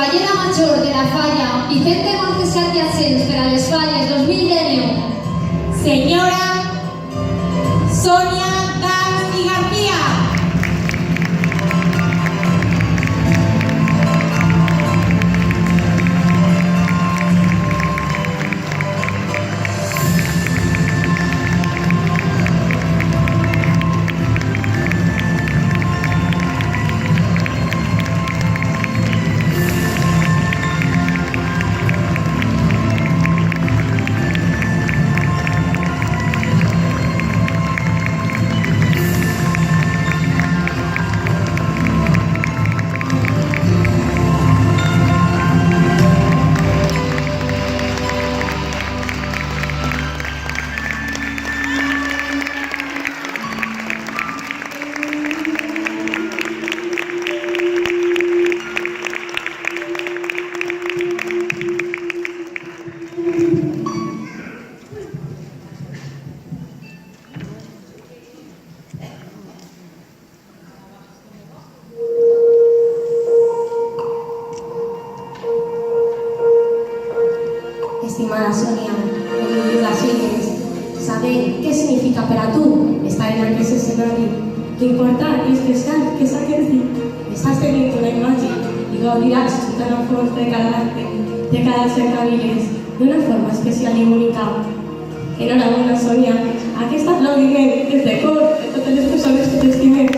fallera major de la falla Vicente Montes Adjacents per a les falles 2019. Senyora Sonia Dans i García. Estimada Sonia, benvingudes, saber què significa per a tu estar en aquest escenari, l'important i especial que és aquest dia. Estàs tenint una imatge i gaudiràs tan a fons de cada cercaviles d'una forma especial i única. Enhorabona, Sonia, aquest aplaudiment és de cor de totes les persones que t'estimen.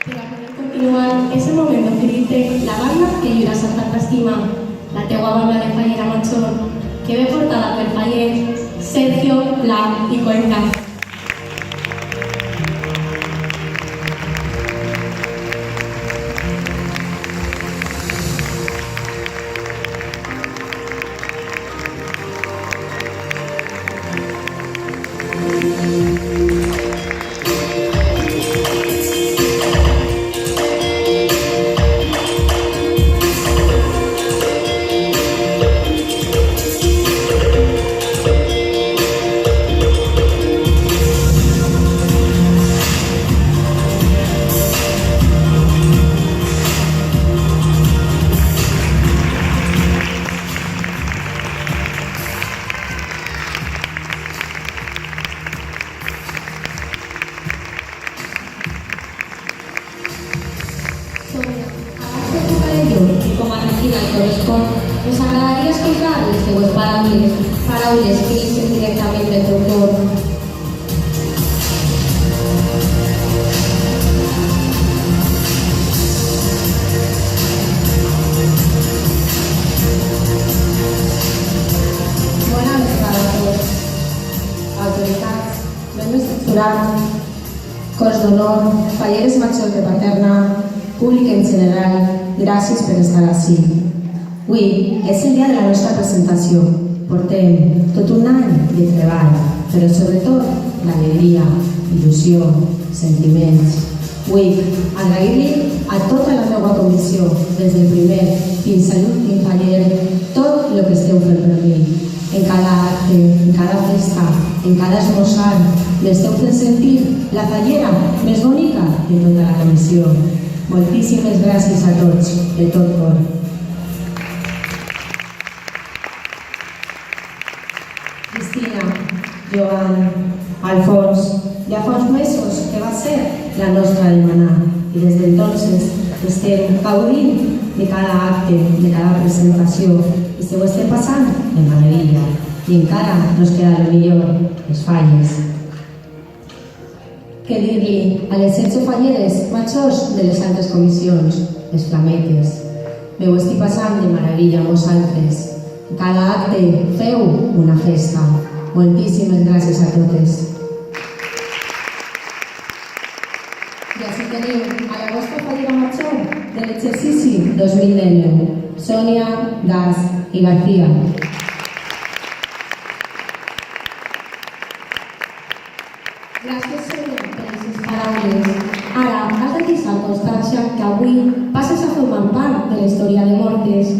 Per a poder continuar, és el moment d'oferir-te la banda que lliuràs amb tanta estima, la teua banda de fallera major, que ve portada pel faller Sergio Pla i Cuenca. I com a regidora i correspon, ens agradaria escoltar les teues paraules que ixen directament del teu cor. Bona vesprada a tots. Autoritats, membres del jurat, cors d'honor, falleres majors de Paterna, públic en general, gràcies per estar ací. Avui és el dia de la nostra presentació. Portem tot un any de treball, però sobretot d'alegria, il·lusió, sentiments. Vull agrair-li a tota la meva comissió, des del primer fins a l'últim faller, tot el que esteu fent per mi. En cada acte, en cada festa, en cada esmorzar, m'esteu fent sentir la fallera més bonica de tota la comissió. Moltíssimes gràcies a tots, de tot cor. Cristina, Joan, Alfons, ja fa uns mesos que va ser la nostra demanar i des d'entonces estem gaudint de cada acte, de cada presentació i se ho estem passant de meravella i encara nos queda el millor, les falles. Què dir-li a les 16 falleres majors de les altres comissions, les flameques. Me ho estic passant de meravella amb vosaltres. Cada acte feu una festa. Moltíssimes gràcies a totes. I així teniu a la vostra fallera major de l'exercici 2019, Sonia Das i García. Gràcies, Sonia, per les paraules. Ara, has de deixar constància que avui passes a formar part de la història de Mortes